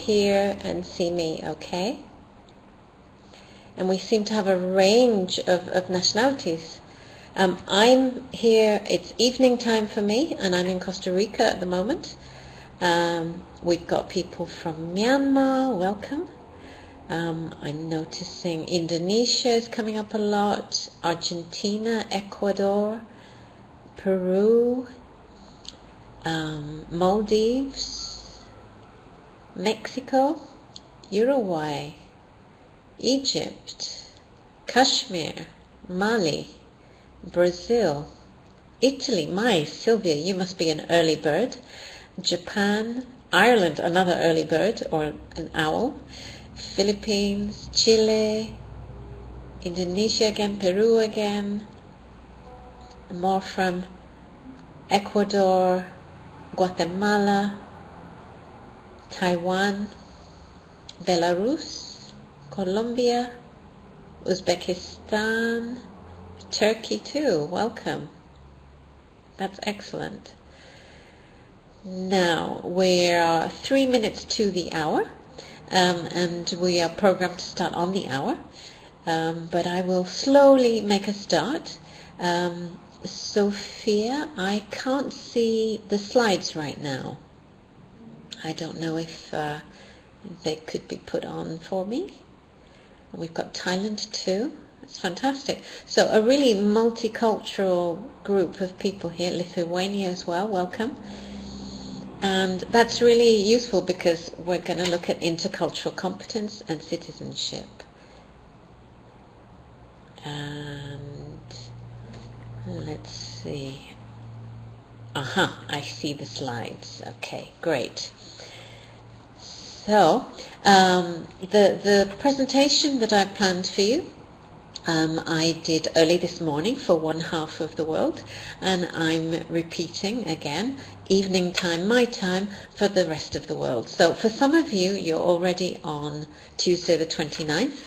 hear and see me okay? And we seem to have a range of nationalities. I'm here, it's evening time for me, and I'm in Costa Rica at the moment. We've got people from Myanmar, welcome. I'm noticing Indonesia is coming up a lot, Argentina, Ecuador, Peru, Maldives, Mexico, Uruguay, Egypt, Kashmir, Mali, Brazil, Italy. My, Sylvia, you must be an early bird. Japan, Ireland, another early bird or an owl. Philippines, Chile, Indonesia again, Peru again. More from Ecuador, Guatemala, Taiwan, Belarus, Colombia, Uzbekistan, Turkey too. Welcome. That's excellent. Now, we're 3 minutes to the hour, and we are programmed to start on the hour, but I will slowly make a start. Sophia, I can't see the slides right now. I don't know if they could be put on for me. We've got Thailand too. It's fantastic. So a really multicultural group of people here. Lithuania as well, welcome. And that's really useful because we're going to look at intercultural competence and citizenship. And let's see. Aha, I see the slides. Okay, great. So, the presentation that I planned for you, I did early this morning for one half of the world, and I'm repeating again, evening time, my time, for the rest of the world. So for some of you, you're already on Tuesday the 29th,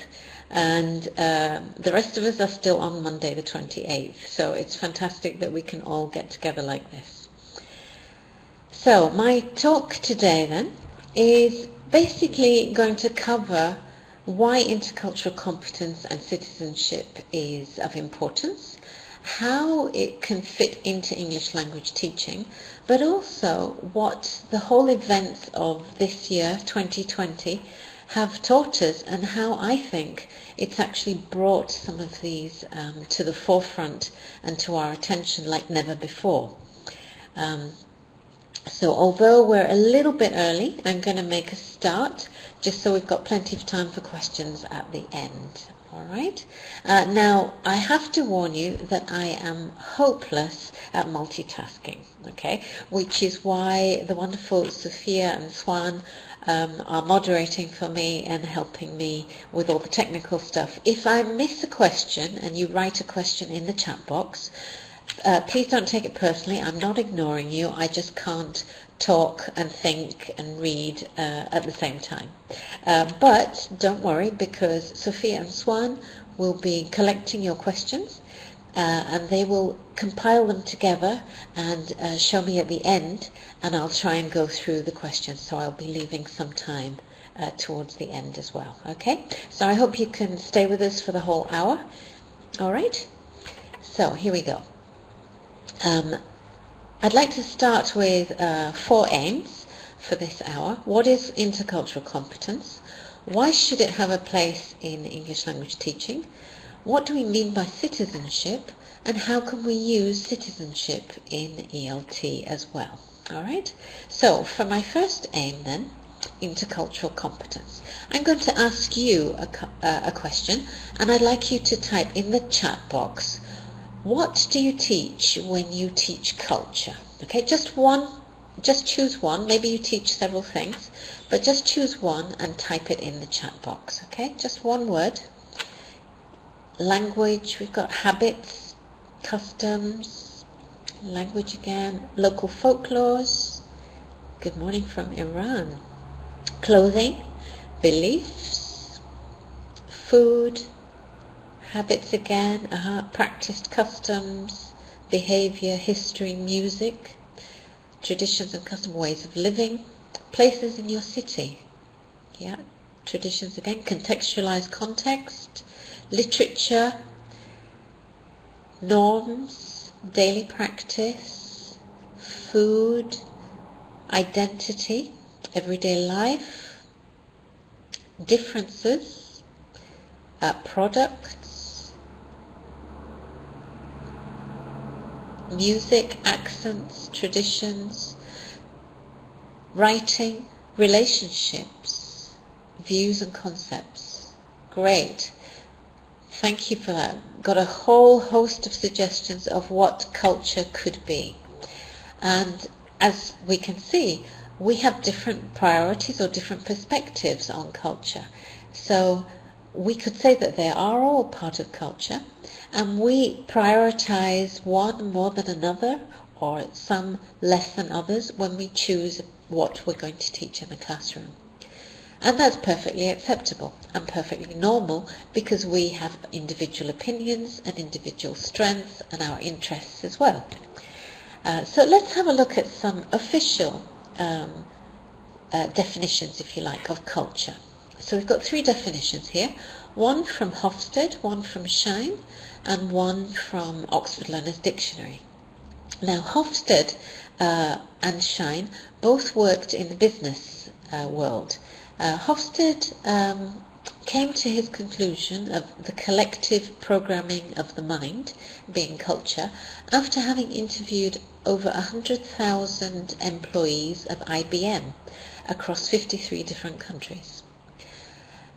and the rest of us are still on Monday the 28th. So it's fantastic that we can all get together like this. So my talk today then is basically going to cover why intercultural competence and citizenship is of importance, how it can fit into English language teaching, but also what the whole events of this year, 2020, have taught us, and how I think it's actually brought some of these to the forefront and to our attention like never before. So although we're a little bit early, I'm going to make a start just so we've got plenty of time for questions at the end. All right. Now, I have to warn you that I am hopeless at multitasking, okay, which is why the wonderful Sophia and Swan are moderating for me and helping me with all the technical stuff. If I miss a question and you write a question in the chat box, please don't take it personally. I'm not ignoring you. I just can't talk and think and read at the same time. But don't worry, because Sophia and Swan will be collecting your questions and they will compile them together and show me at the end, and I'll try and go through the questions. So I'll be leaving some time towards the end as well. Okay? So I hope you can stay with us for the whole hour. All right? So here we go. I'd like to start with 4 aims for this hour. What is intercultural competence? Why should it have a place in English language teaching? What do we mean by citizenship? And how can we use citizenship in ELT as well? All right. So for my first aim then, intercultural competence, I'm going to ask you a question, and I'd like you to type in the chat box, what do you teach when you teach culture? Okay, just one, just choose one. Maybe you teach several things, but just choose one and type it in the chat box. Okay, just one word. Language, we've got habits, customs, language again, local folklores. Good morning from Iran. Clothing, beliefs, food, habits again, practiced customs, behavior, history, music, traditions and custom ways of living, places in your city. Yeah, traditions again, contextualized context, literature, norms, daily practice, food, identity, everyday life, differences, products, music, accents, traditions, writing, relationships, views and concepts. Great. Thank you for that. Got a whole host of suggestions of what culture could be. And as we can see, we have different priorities or different perspectives on culture. So we could say that they are all part of culture, and we prioritize one more than another, or some less than others, when we choose what we're going to teach in the classroom. And that's perfectly acceptable and perfectly normal, because we have individual opinions and individual strengths and our interests as well. So let's have a look at some official definitions, if you like, of culture. So we've got 3 definitions here, one from Hofstede, one from Shine, and one from Oxford Learner's Dictionary. Now, Hofstede and Shine both worked in the business world. Hofstede came to his conclusion of the collective programming of the mind, being culture, after having interviewed over 100,000 employees of IBM across 53 different countries.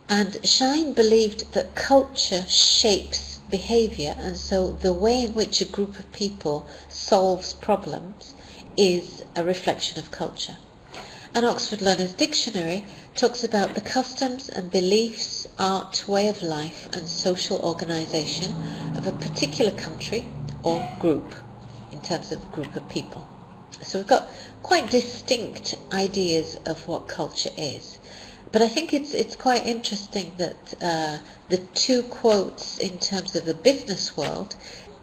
And Shine believed that culture shapes behavior, and so the way in which a group of people solves problems is a reflection of culture. And Oxford Learner's Dictionary talks about the customs and beliefs, art, way of life and social organisation of a particular country or group, in terms of a group of people. So we've got quite distinct ideas of what culture is. But I think it's quite interesting that the 2 quotes in terms of the business world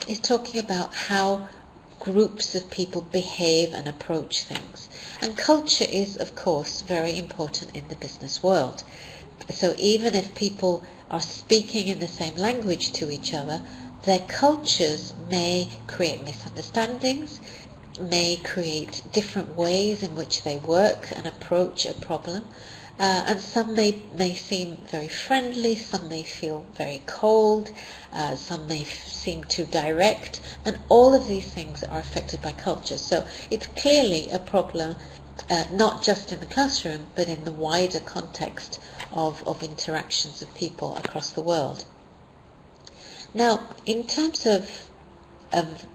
is talking about how groups of people behave and approach things. And culture is, of course, very important in the business world. So even if people are speaking in the same language to each other, their cultures may create misunderstandings, may create different ways in which they work and approach a problem. And some may seem very friendly, some may feel very cold, some may seem too direct, and all of these things are affected by culture. So it's clearly a problem, not just in the classroom, but in the wider context of interactions of people across the world. Now, in terms of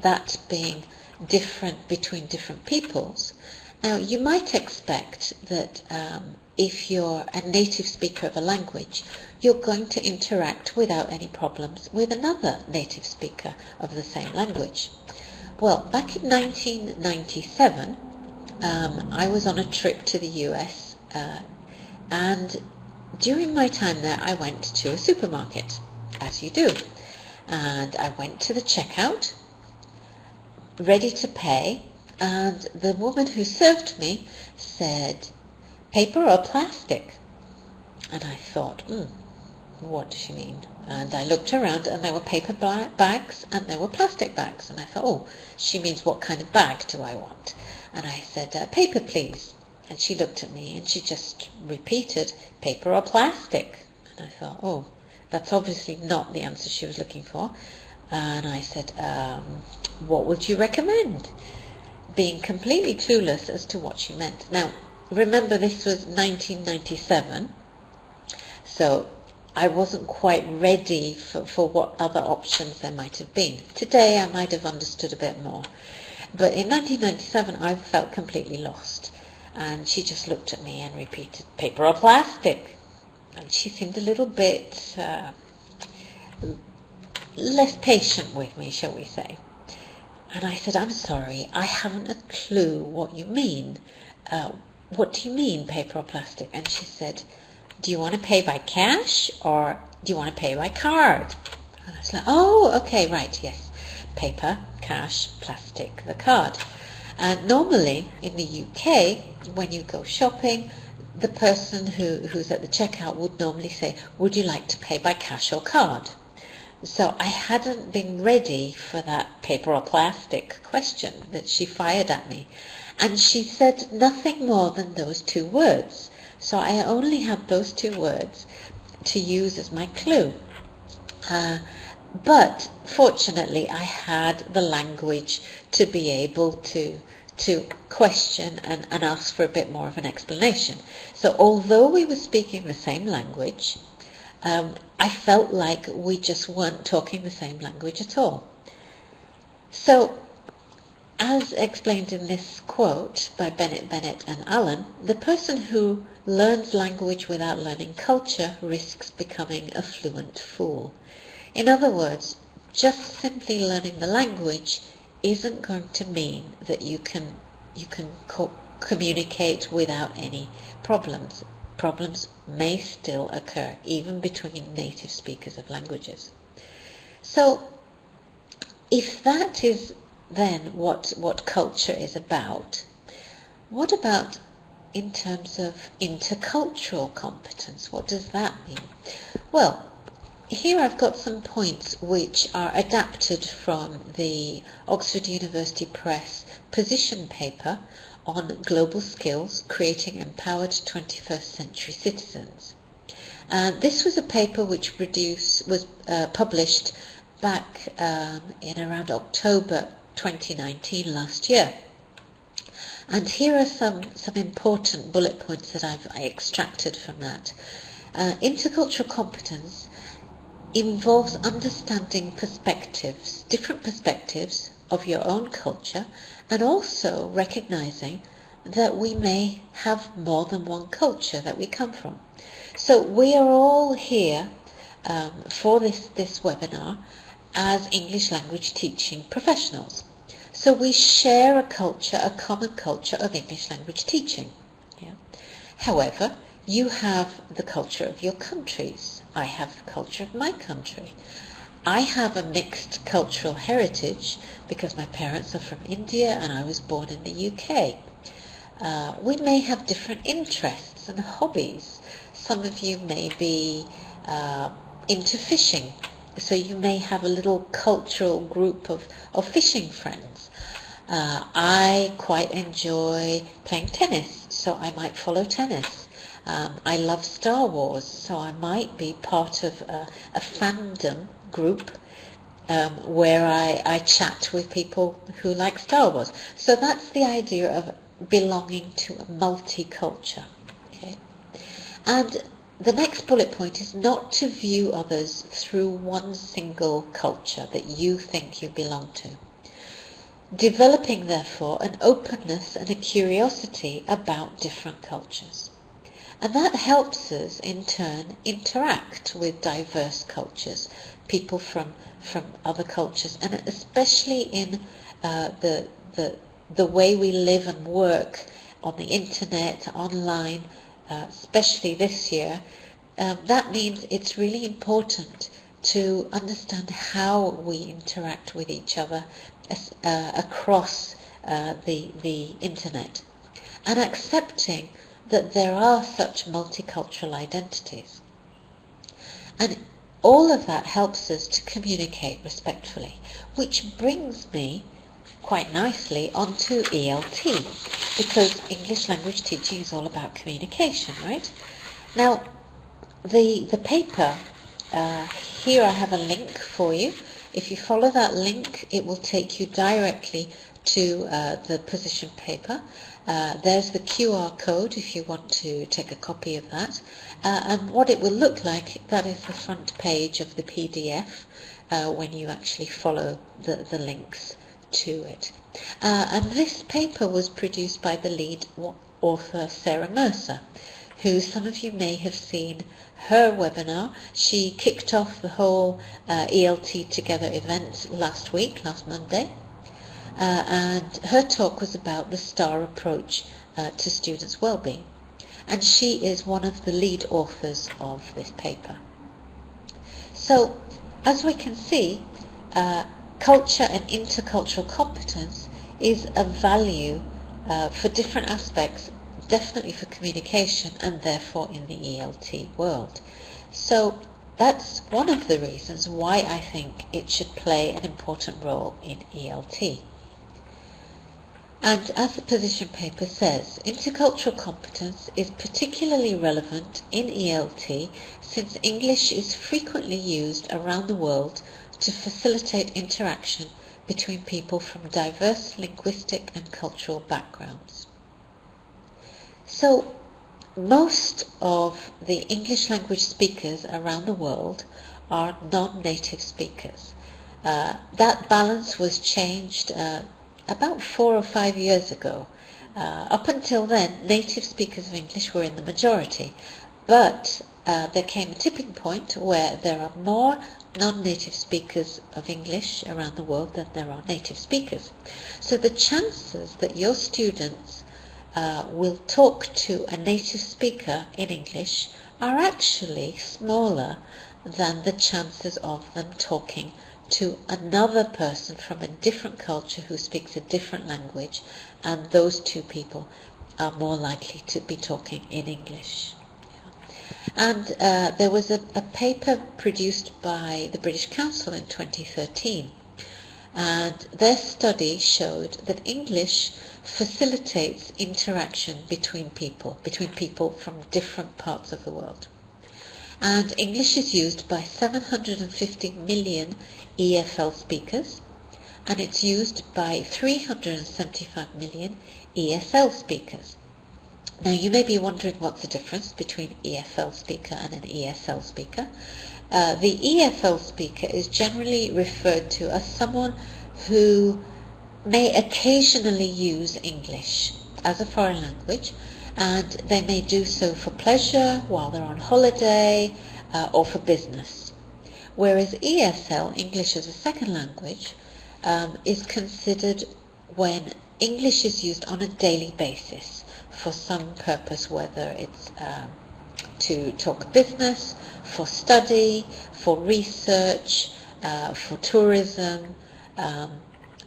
that being different between different peoples, now you might expect that if you're a native speaker of a language, you're going to interact without any problems with another native speaker of the same language. Well, back in 1997, I was on a trip to the US, and during my time there I went to a supermarket, as you do, and I went to the checkout, ready to pay, and the woman who served me said, "Paper or plastic?" And I thought, what does she mean? And I looked around, and there were paper bags and there were plastic bags, and I thought, oh, she means what kind of bag do I want? And I said, "Paper, please." And she looked at me and she just repeated, "Paper or plastic?" And I thought, oh, that's obviously not the answer she was looking for. And I said, "What would you recommend?" Being completely clueless as to what she meant. Now, remember, this was 1997, so I wasn't quite ready for what other options there might have been. Today I might have understood a bit more. But in 1997 I felt completely lost. And she just looked at me and repeated, "Paper or plastic?" And she seemed a little bit less patient with me, shall we say. And I said, "I'm sorry, I haven't a clue what you mean. What do you mean, paper or plastic?" And she said, "Do you want to pay by cash or do you want to pay by card?" And I was like, "Oh, okay, right, yes. Paper, cash, plastic, the card." And normally in the UK, when you go shopping, the person who's at the checkout would normally say, would you like to pay by cash or card? So I hadn't been ready for that paper or plastic question that she fired at me. And she said nothing more than those two words. So I only had those two words to use as my clue. But fortunately I had the language to be able to question and ask for a bit more of an explanation. So although we were speaking the same language, I felt like we just weren't talking the same language at all. So, as explained in this quote by Bennett and Allen, the person who learns language without learning culture risks becoming a fluent fool. In other words, just simply learning the language isn't going to mean that you can communicate without any problems. Problems may still occur, even between native speakers of languages. So, if that is then what culture is about, what about in terms of intercultural competence? What does that mean? Well, here I've got some points which are adapted from the Oxford University Press position paper on global skills, creating empowered 21st century citizens. This was a paper which was published back in around October 2019 last year. And here are some important bullet points that I've extracted from that. Intercultural competence involves understanding perspectives, different perspectives of your own culture, and also recognizing that we may have more than one culture that we come from. So we are all here for this webinar as English language teaching professionals. So we share a culture, a common culture of English language teaching. Yeah. However, you have the culture of your countries. I have the culture of my country. I have a mixed cultural heritage because my parents are from India and I was born in the UK. We may have different interests and hobbies. Some of you may be into fishing, so you may have a little cultural group of fishing friends. I quite enjoy playing tennis, so I might follow tennis. I love Star Wars, so I might be part of a fandom group where I chat with people who like Star Wars. So that's the idea of belonging to a multicultural. Okay? And the next bullet point is not to view others through one single culture that you think you belong to. Developing, therefore, an openness and a curiosity about different cultures. And that helps us, in turn, interact with diverse cultures, people from other cultures, and especially in the way we live and work on the internet, online, especially this year. That means it's really important to understand how we interact with each other across the internet, and accepting that there are such multicultural identities. And all of that helps us to communicate respectfully, which brings me quite nicely onto ELT, because English language teaching is all about communication, right? Now, the paper, here I have a link for you. If you follow that link, it will take you directly to the position paper. There's the QR code if you want to take a copy of that. And what it will look like, that is the front page of the PDF when you actually follow the links to it. And this paper was produced by the lead author, Sarah Mercer, who some of you may have seen her webinar. She kicked off the whole ELT Together event last Monday. And her talk was about the STAR approach to students' well-being. And she is one of the lead authors of this paper. So, as we can see, culture and intercultural competence is a value for different aspects definitely for communication and therefore in the ELT world. So that's one of the reasons why I think it should play an important role in ELT. And as the position paper says, intercultural competence is particularly relevant in ELT since English is frequently used around the world to facilitate interaction between people from diverse linguistic and cultural backgrounds. So, most of the English language speakers around the world are non-native speakers. That balance was changed about 4 or 5 years ago. Up until then, native speakers of English were in the majority, but there came a tipping point where there are more non-native speakers of English around the world than there are native speakers. So the chances that your students will talk to a native speaker in English are actually smaller than the chances of them talking to another person from a different culture who speaks a different language, and those two people are more likely to be talking in English. And there was a paper produced by the British Council in 2013, and their study showed that English facilitates interaction between people from different parts of the world. And English is used by 750 million EFL speakers, and it's used by 375 million ESL speakers. Now you may be wondering what's the difference between EFL speaker and an ESL speaker. The EFL speaker is generally referred to as someone who may occasionally use English as a foreign language, and they may do so for pleasure while they're on holiday or for business. Whereas ESL, English as a second language, is considered when English is used on a daily basis for some purpose, whether it's to talk business, for study, for research, for tourism,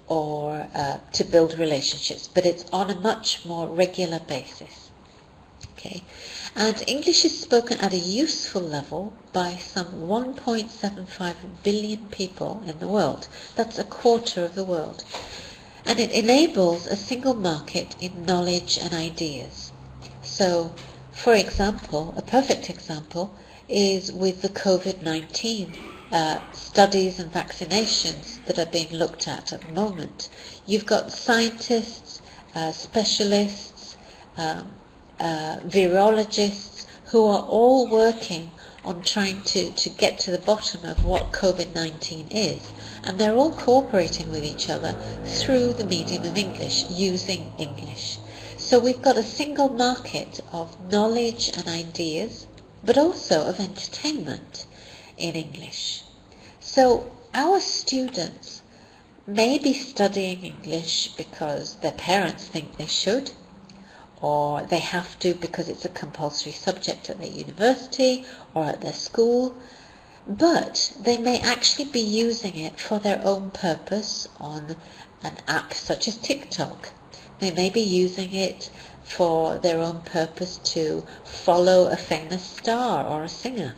or to build relationships, but it's on a much more regular basis. Okay, and English is spoken at a useful level by some 1.75 billion people in the world. That's a quarter of the world. And it enables a single market in knowledge and ideas. So, for example, a perfect example is with the COVID-19 studies and vaccinations that are being looked at the moment. You've got scientists, specialists, virologists who are all working on trying to get to the bottom of what COVID-19 is, and they're all cooperating with each other through the medium of English, using English. So we've got a single market of knowledge and ideas, but also of entertainment in English. So our students may be studying English because their parents think they should, or they have to because it's a compulsory subject at their university or at their school, but they may actually be using it for their own purpose on an app such as TikTok. They may be using it for their own purpose to follow a famous star or a singer.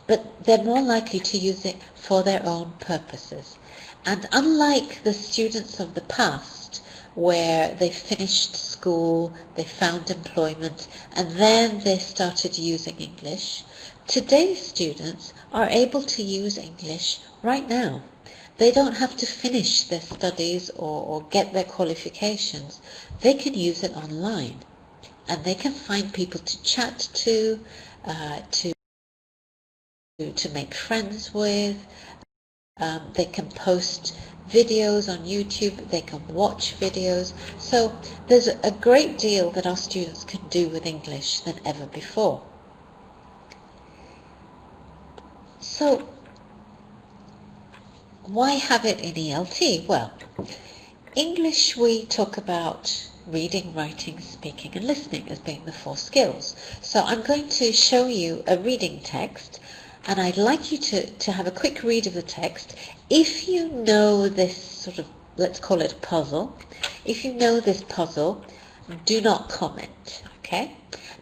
But they're more likely to use it for their own purposes. And unlike the students of the past, where they finished school, they found employment, and then they started using English, today's students are able to use English right now. They don't have to finish their studies or get their qualifications. They can use it online, and they can find people to chat to make friends with. They can post videos on YouTube, they can watch videos. So there's a great deal that our students can do with English than ever before. So why have it in ELT? Well, English we talk about reading, writing, speaking and listening as being the 4 skills. So I'm going to show you a reading text, and I'd like you to have a quick read of the text. If you know this sort of, let's call it a puzzle, if you know this puzzle, do not comment, okay?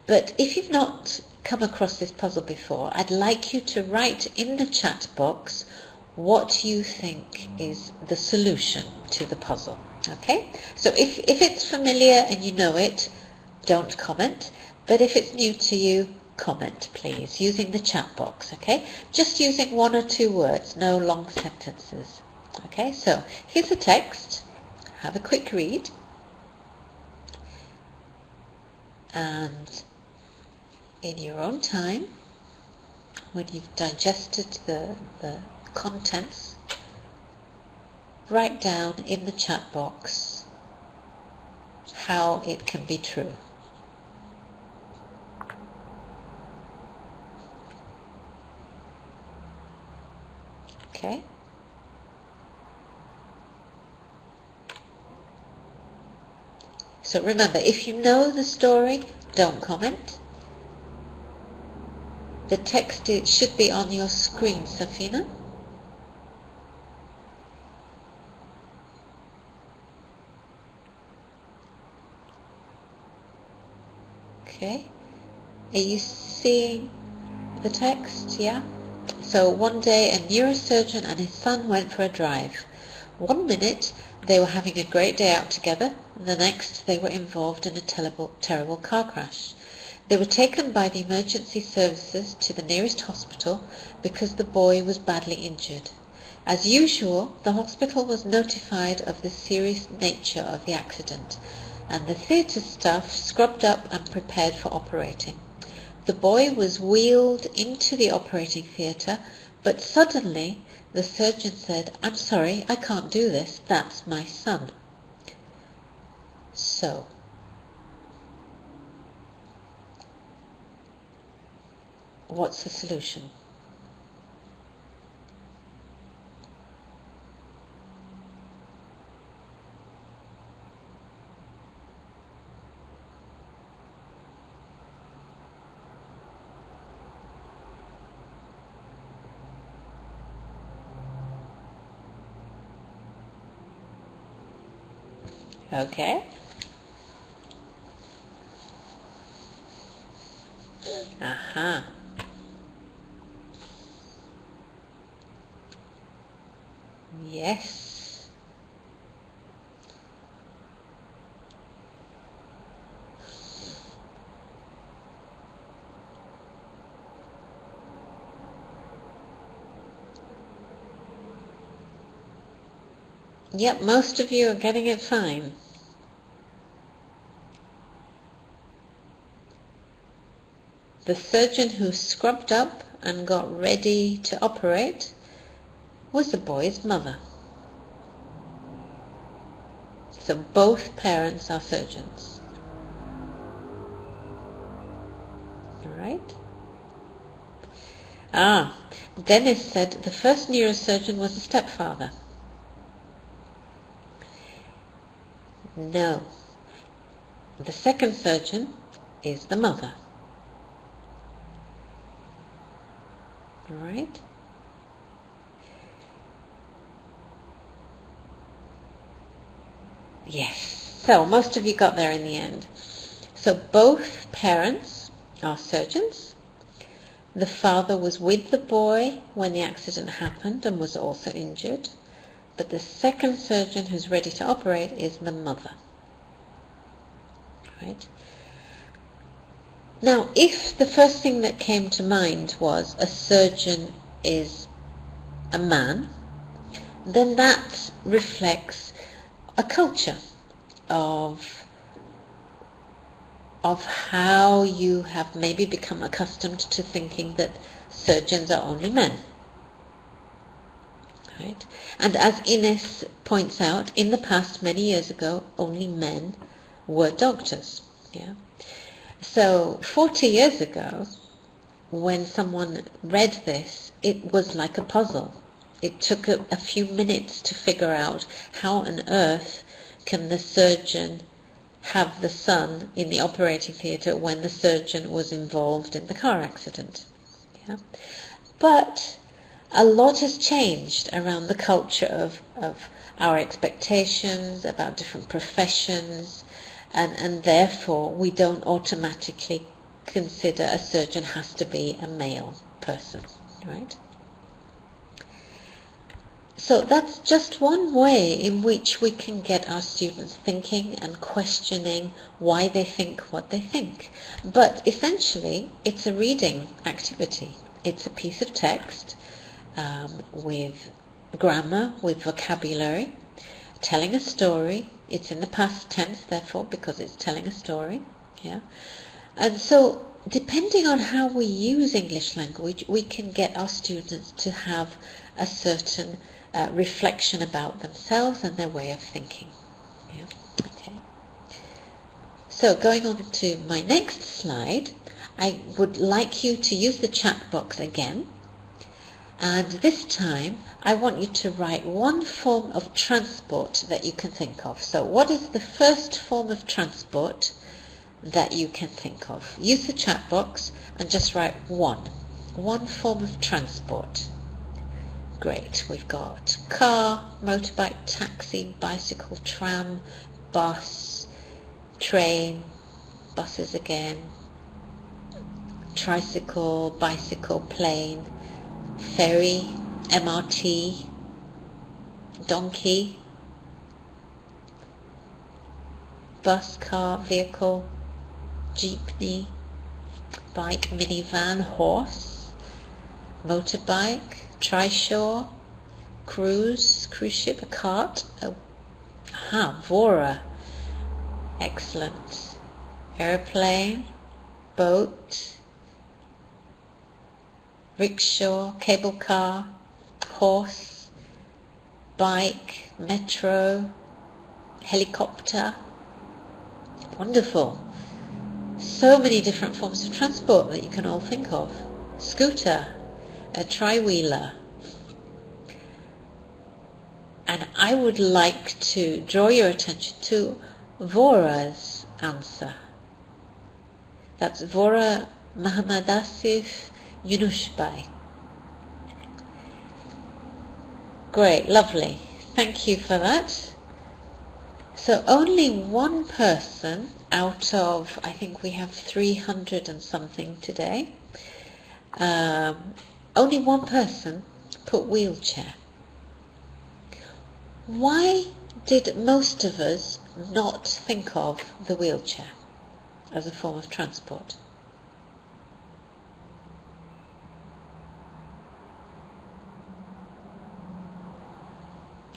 But if you've not come across this puzzle before, I'd like you to write in the chat box what you think is the solution to the puzzle, okay? So if it's familiar and you know it, don't comment. But if it's new to you, comment, please, using the chat box, okay? Just using 1 or 2 words, no long sentences. Okay, so here's the text. Have a quick read. And in your own time, when you've digested the contents, write down in the chat box how it can be true. Okay? So remember, if you know the story, don't comment. The text should be on your screen, Safina. Okay. Are you seeing the text? Yeah? So one day a neurosurgeon and his son went for a drive. 1 minute they were having a great day out together, and the next they were involved in a terrible car crash. They were taken by the emergency services to the nearest hospital because the boy was badly injured. As usual, the hospital was notified of the serious nature of the accident, and the theatre staff scrubbed up and prepared for operating. The boy was wheeled into the operating theatre, but suddenly the surgeon said, "I'm sorry, I can't do this, that's my son." So, what's the solution? Okay. Aha. Yes. Yep, most of you are getting it fine. The surgeon who scrubbed up and got ready to operate was the boy's mother. So both parents are surgeons. All right? Dennis said the first neurosurgeon was the stepfather. No. The second surgeon is the mother. All right? Yes. So most of you got there in the end. So both parents are surgeons. The father was with the boy when the accident happened and was also injured. But the second surgeon who's ready to operate is the mother. Right? Now, if the first thing that came to mind was a surgeon is a man, then that reflects a culture of how you have maybe become accustomed to thinking that surgeons are only men. Right? And as Ines points out, in the past, many years ago, only men were doctors. Yeah. So 40 years ago, when someone read this, it was like a puzzle. It took a few minutes to figure out how on earth can the surgeon have the son in the operating theatre when the surgeon was involved in the car accident. Yeah? But a lot has changed around the culture of our expectations about different professions, and therefore we don't automatically consider a surgeon has to be a male person, right? So that's just one way in which we can get our students thinking and questioning why they think what they think. But essentially, it's a reading activity. It's a piece of text with grammar, with vocabulary, telling a story. It's in the past tense, therefore, because it's telling a story. Yeah. And so, depending on how we use English language, we can get our students to have a certain reflection about themselves and their way of thinking. Yeah. Okay. So going on to my next slide, I would like you to use the chat box again, and this time I want you to write one form of transport that you can think of. So what is the first form of transport that you can think of? Use the chat box and just write one form of transport. Great, we've got car, motorbike, taxi, bicycle, tram, bus, train, buses again, tricycle, bicycle, plane, ferry, MRT, donkey, bus, car, vehicle, jeepney, bike, minivan, horse, motorbike, trishaw, cruise ship, a cart, Vora, excellent, airplane, boat, rickshaw, cable car, horse, bike, metro, helicopter. Wonderful. So many different forms of transport that you can all think of. Scooter, a tri-wheeler. And I would like to draw your attention to Vora's answer. That's Vora Mahamadasif Yunushbai. Great, lovely. Thank you for that. So only one person out of, I think we have 300 and something today, only one person put wheelchair. Why did most of us not think of the wheelchair as a form of transport?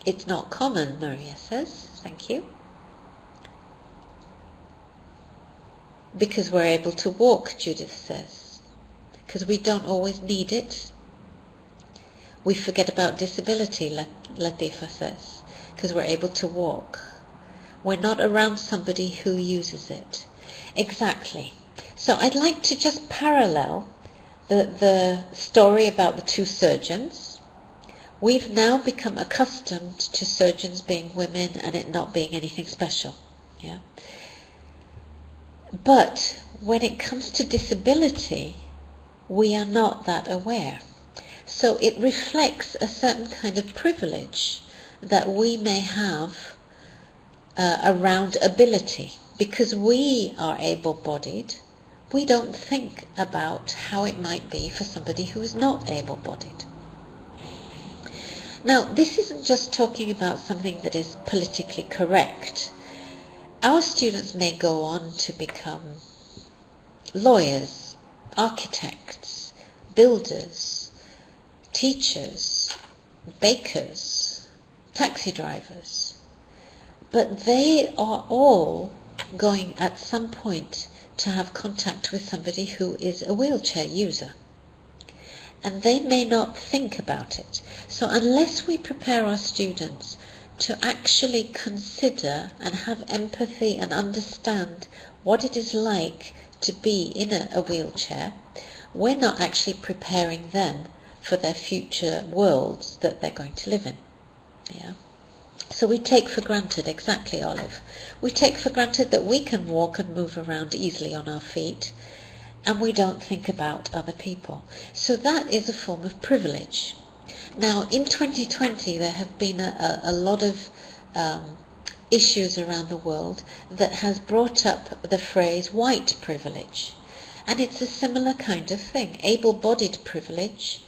It's not common, Maria says. Thank you. Because we're able to walk, Judith says. Because we don't always need it. We forget about disability, Latifa says. Because we're able to walk. We're not around somebody who uses it. Exactly. So I'd like to just parallel the story about the two surgeons. We've now become accustomed to surgeons being women and it not being anything special. Yeah. But when it comes to disability, we are not that aware. So it reflects a certain kind of privilege that we may have around ability. Because we are able-bodied, we don't think about how it might be for somebody who is not able-bodied. Now, this isn't just talking about something that is politically correct. Our students may go on to become lawyers, architects, builders, teachers, bakers, taxi drivers. But they are all going at some point to have contact with somebody who is a wheelchair user. And they may not think about it. So unless we prepare our students to actually consider and have empathy and understand what it is like to be in a wheelchair, we're not actually preparing them for their future worlds that they're going to live in. Yeah. So we take for granted, exactly, Olive, we take for granted that we can walk and move around easily on our feet, and we don't think about other people. So that is a form of privilege. Now, in 2020, there have been a lot of issues around the world that has brought up the phrase white privilege. And it's a similar kind of thing. Able-bodied privilege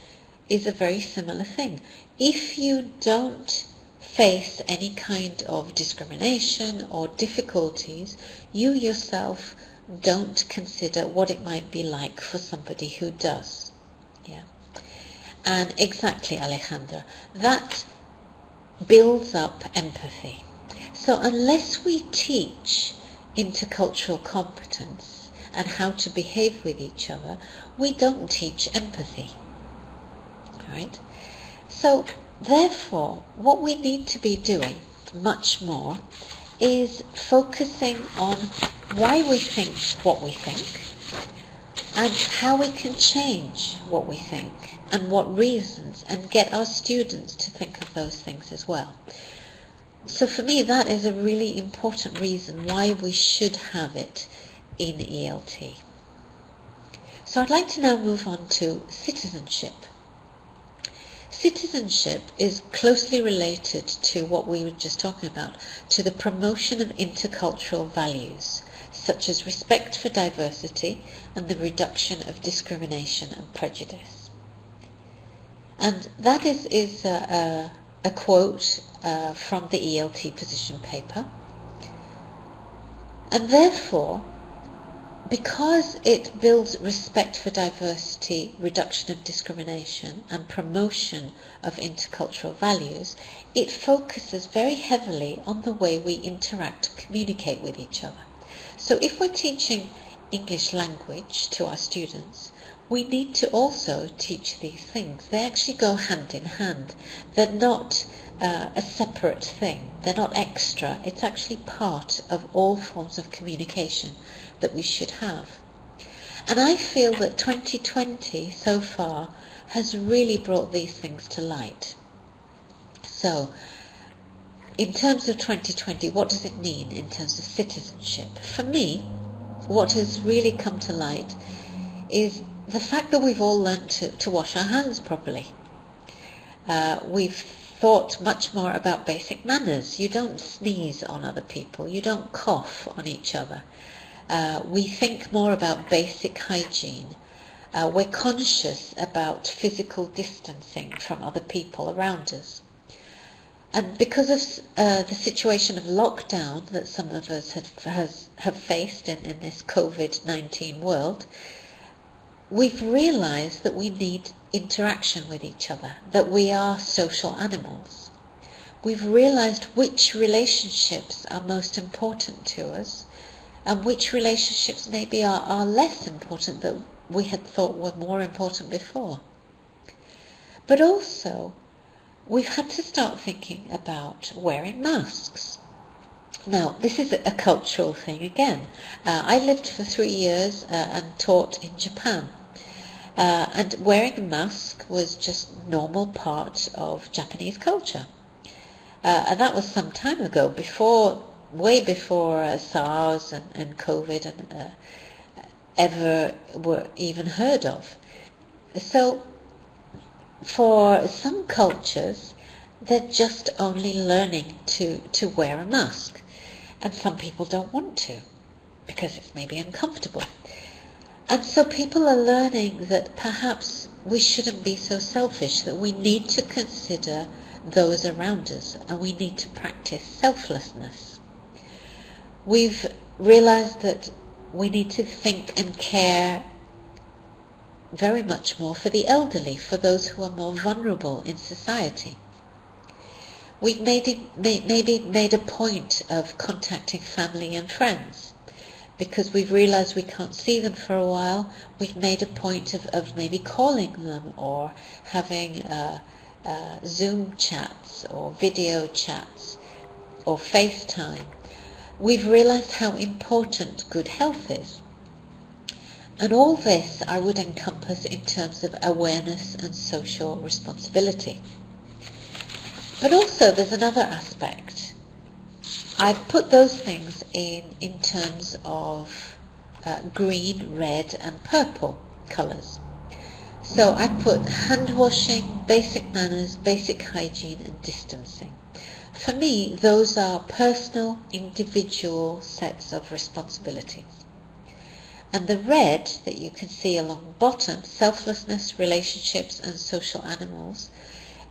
is a very similar thing. If you don't face any kind of discrimination or difficulties, you yourself don't consider what it might be like for somebody who does. Yeah. And exactly, Alejandra, that builds up empathy. So unless we teach intercultural competence and how to behave with each other, we don't teach empathy. Right? So therefore, what we need to be doing much more is focusing on why we think what we think and how we can change what we think and what reasons, and get our students to think of those things as well. So for me, that is a really important reason why we should have it in ELT. So I'd like to now move on to citizenship. Citizenship is closely related to what we were just talking about, to the promotion of intercultural values, such as respect for diversity and the reduction of discrimination and prejudice. And that is a quote from the ELT position paper. And therefore, because it builds respect for diversity, reduction of discrimination, and promotion of intercultural values, it focuses very heavily on the way we interact and communicate with each other. So if we're teaching English language to our students, we need to also teach these things. They actually go hand in hand. They're not a separate thing. They're not extra. It's actually part of all forms of communication that we should have. And I feel that 2020 so far has really brought these things to light. So, in terms of 2020, what does it mean in terms of citizenship? For me, what has really come to light is the fact that we've all learned to wash our hands properly. We've thought much more about basic manners. You don't sneeze on other people. You don't cough on each other. We think more about basic hygiene. We're conscious about physical distancing from other people around us. And because of the situation of lockdown that some of us have faced in this COVID-19 world, we've realized that we need interaction with each other, that we are social animals. We've realized which relationships are most important to us and which relationships maybe are less important that we had thought were more important before. But also, we've had to start thinking about wearing masks. Now, this is a cultural thing again. I lived for 3 years and taught in Japan. And wearing a mask was just a normal part of Japanese culture. And that was some time ago, way before SARS and COVID and ever were even heard of. So for some cultures, they're just only learning to wear a mask. And some people don't want to, because it's maybe uncomfortable. And so people are learning that perhaps we shouldn't be so selfish, that we need to consider those around us, and we need to practice selflessness. We've realized that we need to think and care very much more for the elderly, for those who are more vulnerable in society. We've maybe made a point of contacting family and friends. Because we've realized we can't see them for a while, we've made a point of maybe calling them or having Zoom chats or video chats or FaceTime. We've realized how important good health is. And all this I would encompass in terms of awareness and social responsibility. But also there's another aspect. I've put those things in terms of green, red and purple colours. So I put hand washing, basic manners, basic hygiene and distancing. for me, those are personal, individual sets of responsibilities. And the red that you can see along the bottom, selflessness, relationships and social animals,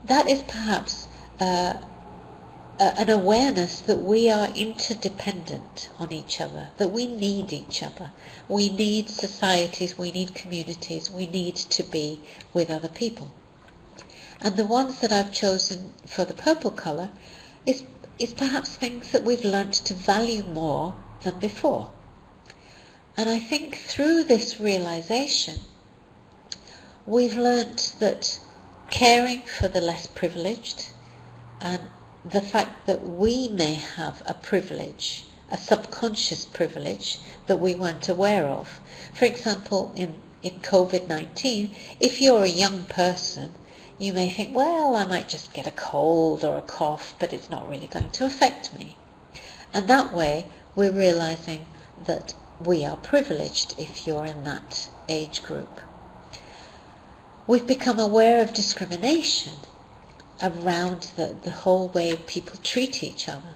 that is perhaps an awareness that we are interdependent on each other, that we need each other. We need societies, we need communities, we need to be with other people. And the ones that I've chosen for the purple colour is perhaps things that we've learnt to value more than before. And I think through this realisation, we've learnt that caring for the less privileged and the fact that we may have a privilege, a subconscious privilege that we weren't aware of. For example, in COVID-19, if you're a young person, you may think, well, I might just get a cold or a cough, but it's not really going to affect me. And that way, we're realising that we are privileged if you're in that age group. We've become aware of discrimination around the whole way people treat each other.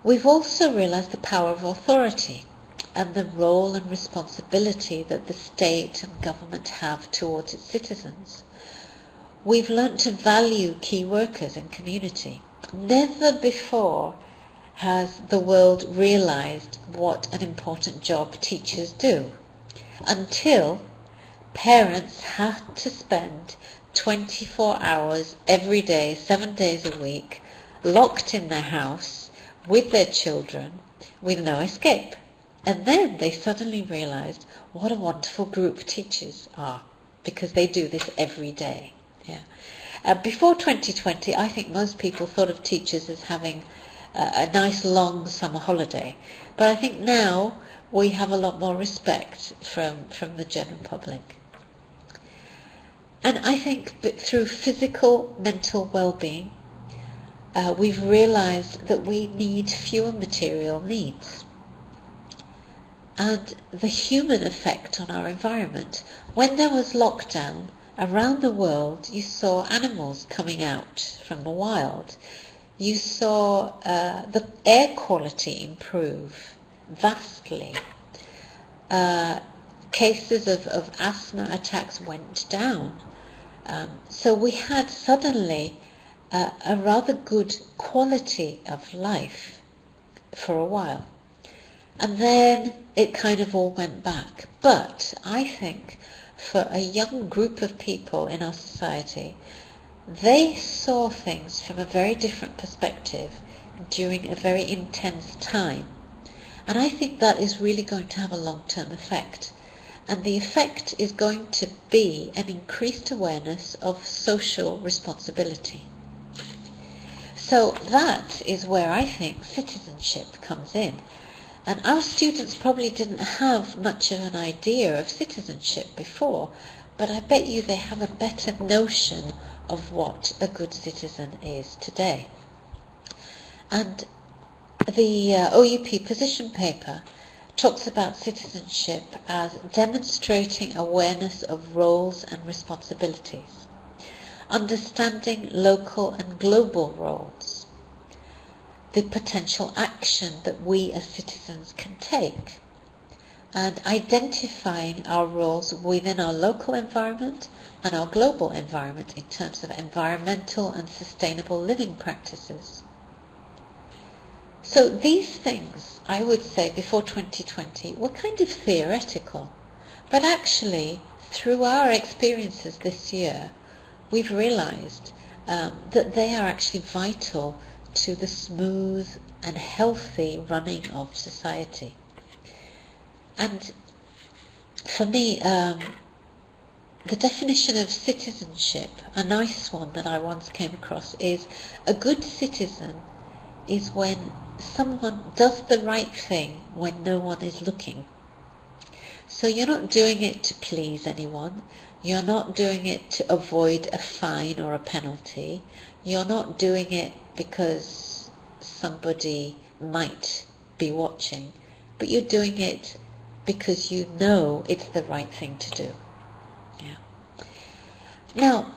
We've also realised the power of authority and the role and responsibility that the state and government have towards its citizens. We've learnt to value key workers in community. Never before has the world realised what an important job teachers do, until parents had to spend 24 hours every day, 7 days a week, locked in their house with their children with no escape. And then they suddenly realised what a wonderful group teachers are, because they do this every day. Before 2020, I think most people thought of teachers as having a nice long summer holiday. But I think now we have a lot more respect from the general public. And I think that through physical, mental well-being, we've realised that we need fewer material needs. And the human effect on our environment. When there was lockdown, around the world you saw animals coming out from the wild. You saw the air quality improve vastly. Cases of asthma attacks went down. So we had suddenly a rather good quality of life for a while. And then it kind of all went back. But I think for a young group of people in our society, they saw things from a very different perspective during a very intense time. And I think that is really going to have a long-term effect. And the effect is going to be an increased awareness of social responsibility. So that is where I think citizenship comes in. And our students probably didn't have much of an idea of citizenship before, but I bet you they have a better notion of what a good citizen is today. And the OUP position paper talks about citizenship as demonstrating awareness of roles and responsibilities, understanding local and global roles, the potential action that we as citizens can take, and identifying our roles within our local environment and our global environment in terms of environmental and sustainable living practices. So these things, I would say, before 2020 were kind of theoretical, but actually through our experiences this year, we've realised that they are actually vital to the smooth and healthy running of society. And for me, the definition of citizenship, a nice one that I once came across, is a good citizen is when someone does the right thing when no one is looking. So you're not doing it to please anyone, you're not doing it to avoid a fine or a penalty, you're not doing it because somebody might be watching, but you're doing it because you know it's the right thing to do. Yeah. Now,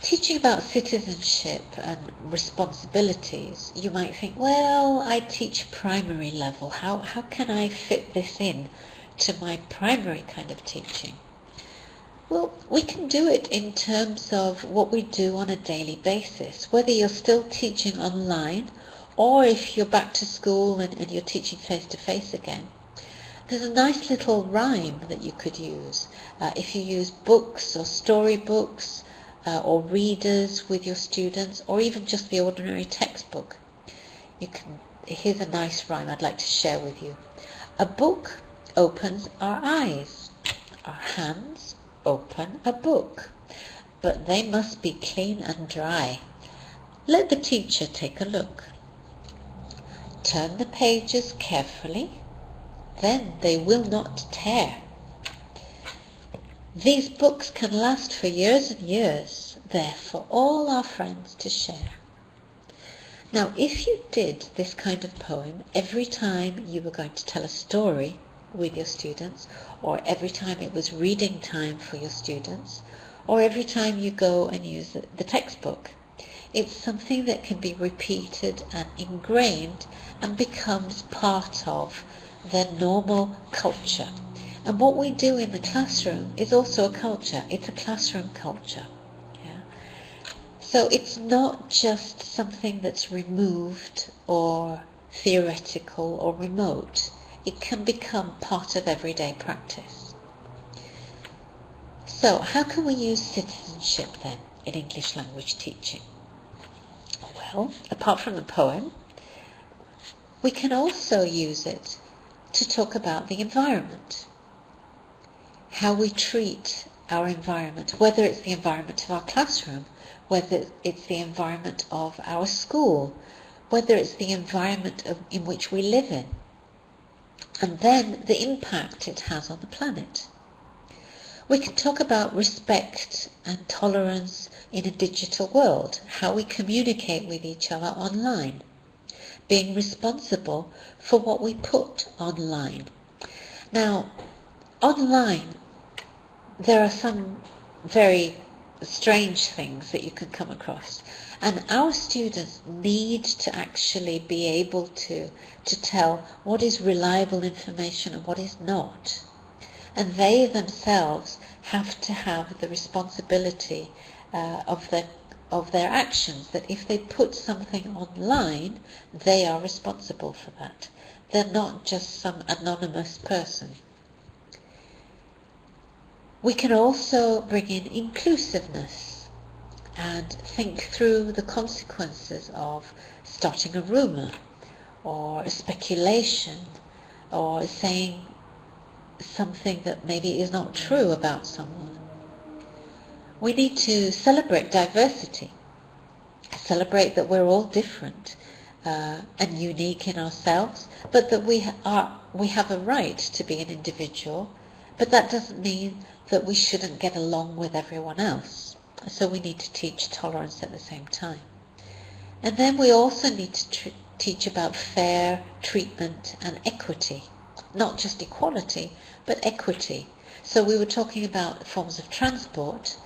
teaching about citizenship and responsibilities, you might think, well, I teach primary level. How can I fit this in to my primary kind of teaching? Well, we can do it in terms of what we do on a daily basis, whether you're still teaching online or if you're back to school and you're teaching face-to-face again. There's a nice little rhyme that you could use. If you use books or storybooks or readers with your students, or even just the ordinary textbook, here's a nice rhyme I'd like to share with you. A book opens our eyes. Our hands open a book, but they must be clean and dry. Let the teacher take a look. Turn the pages carefully, then they will not tear. These books can last for years and years. They're for all our friends to share. Now, if you did this kind of poem every time you were going to tell a story with your students, or every time it was reading time for your students, or every time you go and use the textbook, it's something that can be repeated and ingrained and becomes part of their normal culture. And what we do in the classroom is also a culture. It's a classroom culture. Yeah? So it's not just something that's removed or theoretical or remote. It can become part of everyday practice. So how can we use citizenship then in English language teaching? Well, apart from the poem, we can also use it to talk about the environment. How we treat our environment, whether it's the environment of our classroom, whether it's the environment of our school, whether it's the environment in which we live in, and then the impact it has on the planet. We can talk about respect and tolerance in a digital world, how we communicate with each other online, being responsible for what we put online. Now, online, there are some very strange things that you can come across, and our students need to actually be able to tell what is reliable information and what is not. And they themselves have to have the responsibility of their actions, that if they put something online, they are responsible for that. They're not just some anonymous person. We can also bring in inclusiveness and think through the consequences of starting a rumour or a speculation or saying something that maybe is not true about someone. We need to celebrate diversity, celebrate that we're all different and unique in ourselves, but that we have a right to be an individual, but that doesn't mean that we shouldn't get along with everyone else. So we need to teach tolerance at the same time. And then we also need to teach about fair treatment and equity, not just equality, but equity. So we were talking about forms of transport,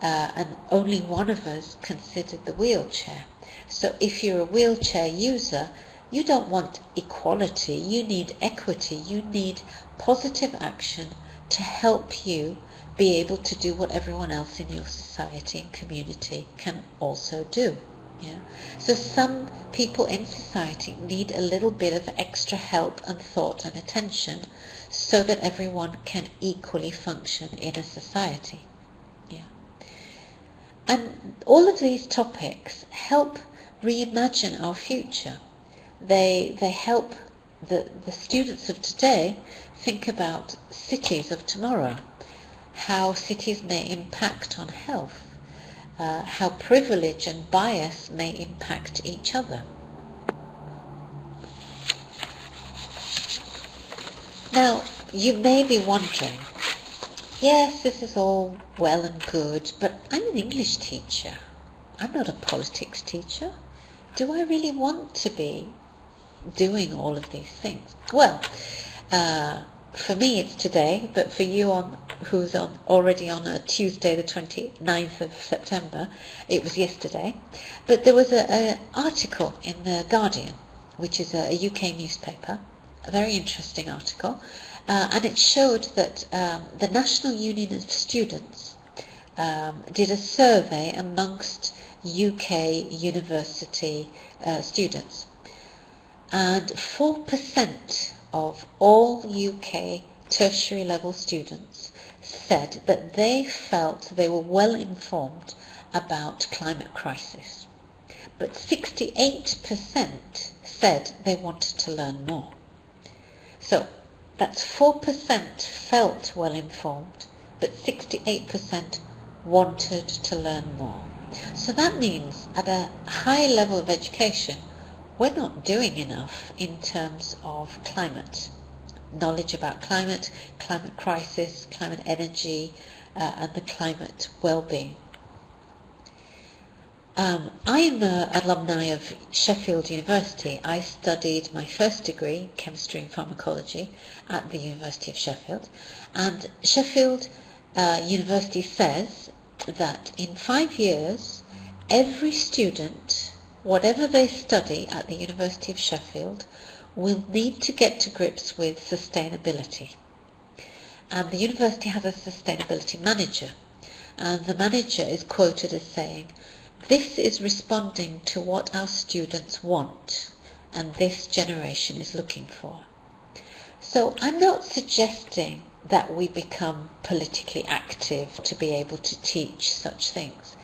and only one of us considered the wheelchair. So if you're a wheelchair user, you don't want equality, you need equity, you need positive action to help you be able to do what everyone else in your society and community can also do. Yeah. So some people in society need a little bit of extra help and thought and attention so that everyone can equally function in a society. Yeah. And all of these topics help reimagine our future. They help the students of today think about cities of tomorrow, how cities may impact on health, how privilege and bias may impact each other. Now, you may be wondering, yes, this is all well and good, but I'm an English teacher. I'm not a politics teacher. Do I really want to be doing all of these things? Well, for me it's today, but for you on who's already on a Tuesday the 29th of September. It was yesterday. But there was an article in The Guardian, which is a UK newspaper, a very interesting article, and it showed that the National Union of Students did a survey amongst UK university students, and 4% of all UK tertiary level students said that they felt they were well informed about climate crisis, but 68% said they wanted to learn more. So that's 4% felt well informed, but 68% wanted to learn more. So that means at a high level of education, we're not doing enough in terms of climate, knowledge about climate, climate crisis, climate energy, and the climate well-being. I am an alumni of Sheffield University. I studied my first degree, chemistry and pharmacology, at the University of Sheffield. And Sheffield University says that in 5 years, every student, whatever they study at the University of Sheffield, will need to get to grips with sustainability. And the university has a sustainability manager. And the manager is quoted as saying, "This is responding to what our students want and this generation is looking for." So I'm not suggesting that we become politically active to be able to teach such things.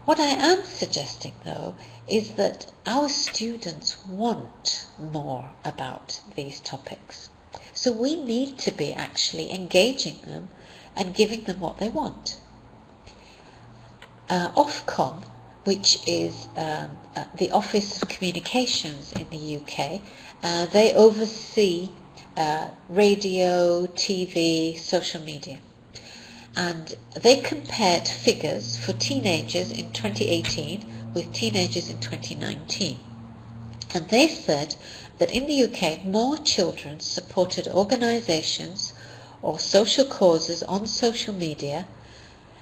What I am suggesting, though, is that our students want more about these topics. So we need to be actually engaging them and giving them what they want. Ofcom, which is the Office of Communications in the UK, they oversee radio, TV, social media. And they compared figures for teenagers in 2018 with teenagers in 2019. And they said that in the UK, more children supported organisations or social causes on social media,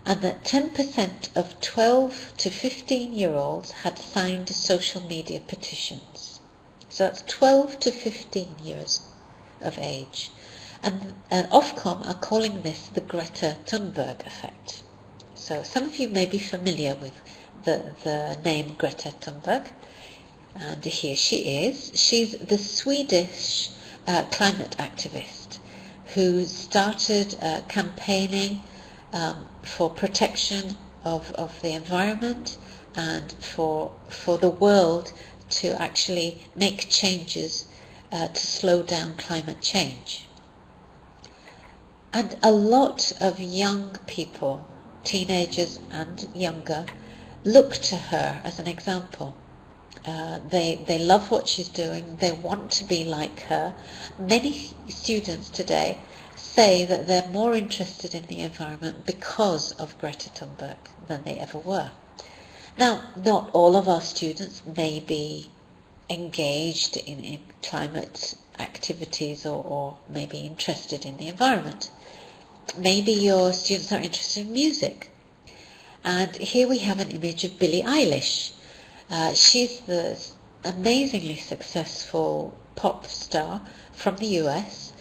and that 10% of 12 to 15-year-olds had signed social media petitions. So that's 12 to 15 years of age. And Ofcom are calling this the Greta Thunberg effect. So some of you may be familiar with the name Greta Thunberg. And here she is. She's the Swedish climate activist who started campaigning for protection of the environment and for the world to actually make changes to slow down climate change. And a lot of young people, teenagers and younger, look to her as an example. They love what she's doing. They want to be like her. Many students today say that they're more interested in the environment because of Greta Thunberg than they ever were. Now, not all of our students may be engaged in climate activities or maybe interested in the environment. Maybe your students are interested in music. And here we have an image of Billie Eilish. She's the amazingly successful pop star from the US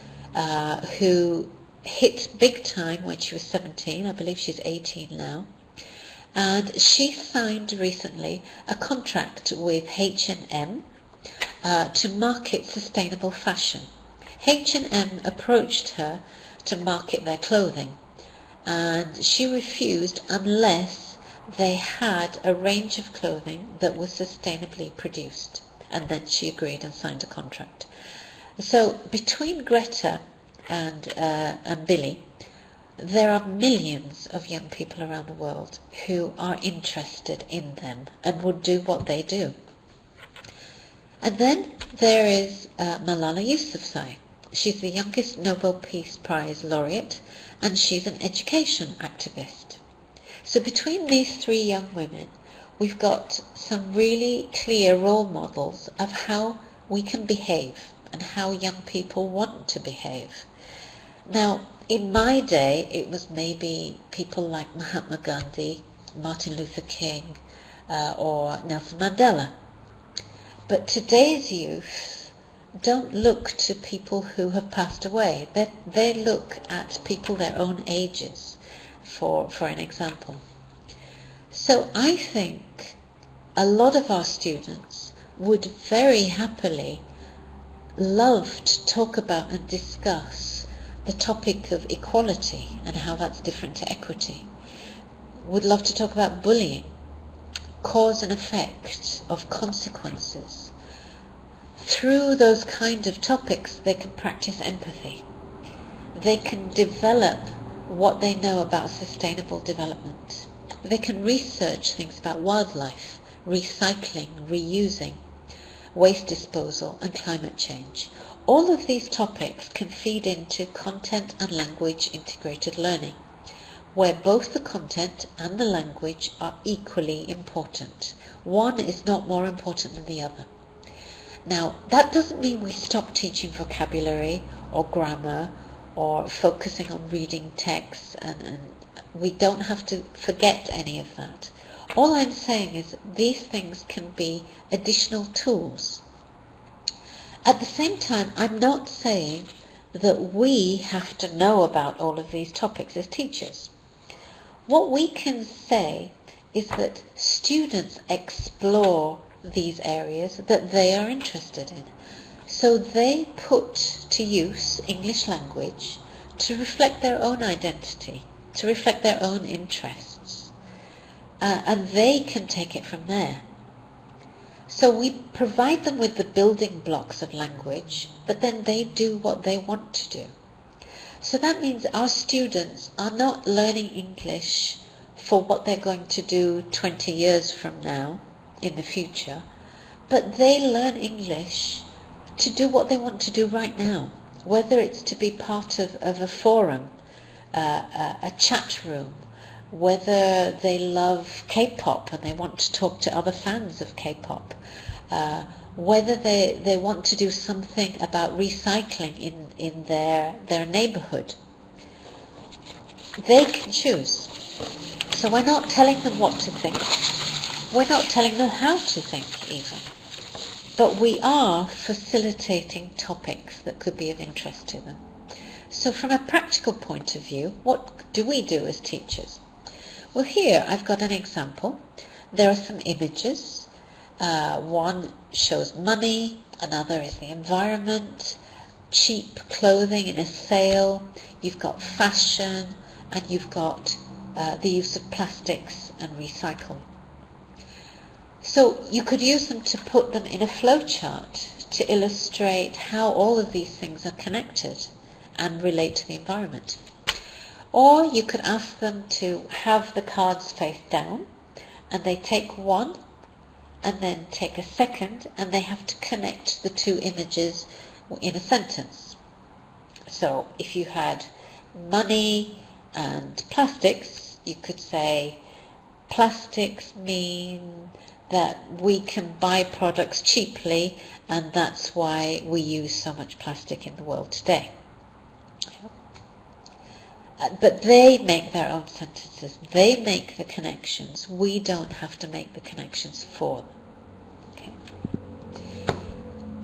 who hit big time when she was 17. I believe she's 18 now. And she signed recently a contract with H&M to market sustainable fashion. H&M approached her to market their clothing, and she refused unless they had a range of clothing that was sustainably produced, and then she agreed and signed a contract. So between Greta and Billie, there are millions of young people around the world who are interested in them and would do what they do. And then there is Malala Yousafzai. She's the youngest Nobel Peace Prize laureate, and she's an education activist. So between these three young women, we've got some really clear role models of how we can behave and how young people want to behave. Now, in my day, it was maybe people like Mahatma Gandhi, Martin Luther King, or Nelson Mandela. But today's youth don't look to people who have passed away. They look at people their own ages for an example. So I think a lot of our students would very happily love to talk about and discuss the topic of equality and how that's different to equity. Would love to talk about bullying, cause and effect of consequences. Through those kind of topics, they can practice empathy. They can develop what they know about sustainable development. They can research things about wildlife, recycling, reusing, waste disposal, and climate change. All of these topics can feed into content and language integrated learning, where both the content and the language are equally important. One is not more important than the other. Now, that doesn't mean we stop teaching vocabulary or grammar or focusing on reading texts, and we don't have to forget any of that. All I'm saying is that these things can be additional tools. At the same time, I'm not saying that we have to know about all of these topics as teachers. What we can say is that students explore these areas that they are interested in. So they put to use English language to reflect their own identity, to reflect their own interests, and they can take it from there. So we provide them with the building blocks of language, but then they do what they want to do. So that means our students are not learning English for what they're going to do 20 years from now, in the future, but they learn English to do what they want to do right now, whether it's to be part of a forum, a chat room, whether they love K-pop and they want to talk to other fans of K-pop, whether they want to do something about recycling in their neighborhood. They can choose. So we're not telling them what to think. We're not telling them how to think even. But we are facilitating topics that could be of interest to them. So from a practical point of view, what do we do as teachers? Well, here I've got an example. There are some images. One shows money, another is the environment, cheap clothing in a sale, you've got fashion, and you've got the use of plastics and recycling. So you could use them to put them in a flowchart to illustrate how all of these things are connected and relate to the environment. Or you could ask them to have the cards face down, and they take one and then take a second, and they have to connect the two images in a sentence. So if you had money and plastics, you could say plastics mean that we can buy products cheaply, and that's why we use so much plastic in the world today. But they make their own sentences. They make the connections. We don't have to make the connections for them. Okay.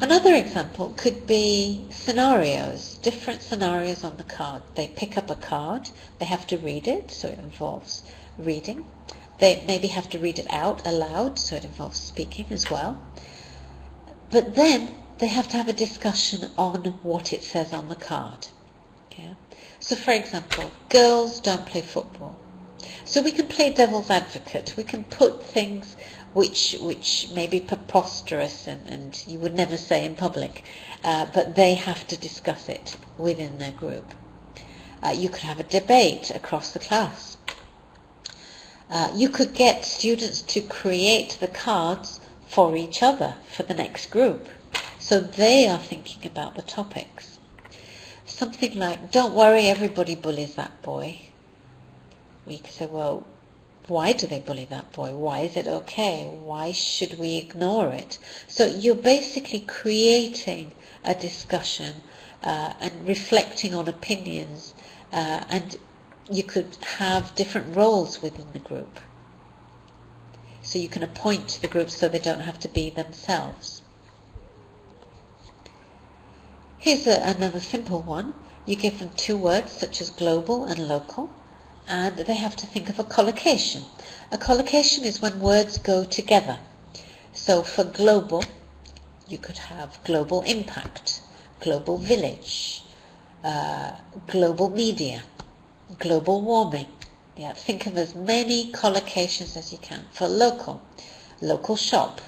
Another example could be scenarios, different scenarios on the card. They pick up a card, they have to read it, so it involves reading. They maybe have to read it out aloud, so it involves speaking as well. But then they have to have a discussion on what it says on the card. Okay. So for example, girls don't play football. So we can play devil's advocate. We can put things which may be preposterous and you would never say in public, but they have to discuss it within their group. You could have a debate across the class. You could get students to create the cards for each other, for the next group. So they are thinking about the topics. Something like, don't worry, everybody bullies that boy. We could say, well, why do they bully that boy? Why is it okay? Why should we ignore it? So you're basically creating a discussion and reflecting on opinions and you could have different roles within the group. So you can appoint the group so they don't have to be themselves. Here's another simple one. You give them two words such as global and local, and they have to think of a collocation. A collocation is when words go together. So for global, you could have global impact, global village, global media, global warming. Yeah, think of as many collocations as you can. For local, local shop,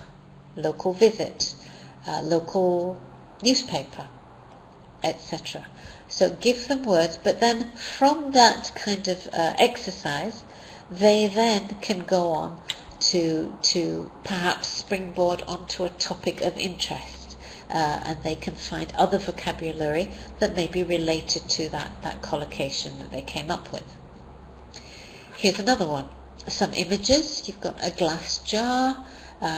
local visit, local newspaper, etc. So give them words, but then from that kind of exercise, they then can go on to perhaps springboard onto a topic of interest, and they can find other vocabulary that may be related to that collocation that they came up with. Here's another one. Some images. You've got a glass jar,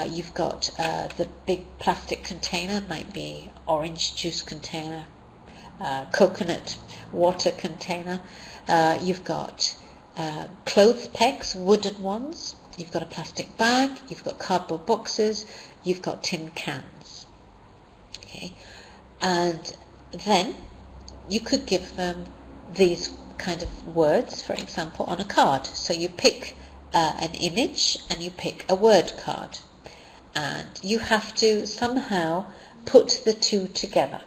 you've got the big plastic container, might be orange juice container, coconut water container, you've got clothes pegs, wooden ones, you've got a plastic bag, you've got cardboard boxes, you've got tin cans. Okay, and then you could give them these kind of words, for example, on a card. So you pick an image and you pick a word card, and you have to somehow put the two together.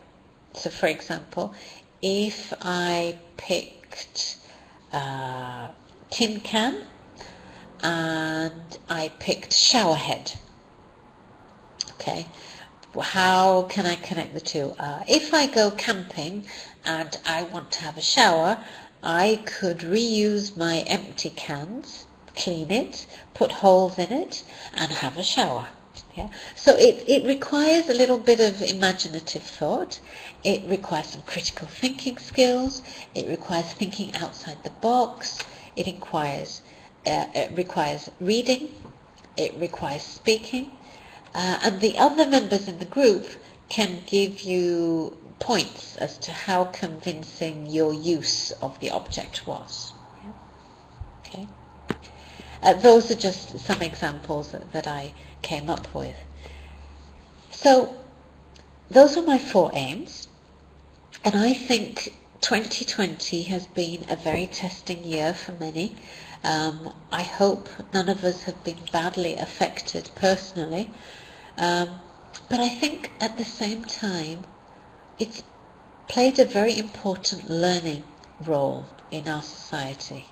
So for example, if I picked tin can and I picked shower head, okay, how can I connect the two? If I go camping and I want to have a shower, I could reuse my empty cans, clean it, put holes in it, and have a shower. Yeah? So it requires a little bit of imaginative thought. It requires some critical thinking skills. It requires thinking outside the box. It requires reading. It requires speaking. And the other members in the group can give you points as to how convincing your use of the object was. Okay. Those are just some examples that I came up with. So those are my 4 aims, and I think 2020 has been a very testing year for many. I hope none of us have been badly affected personally, but I think at the same time it's played a very important learning role in our society,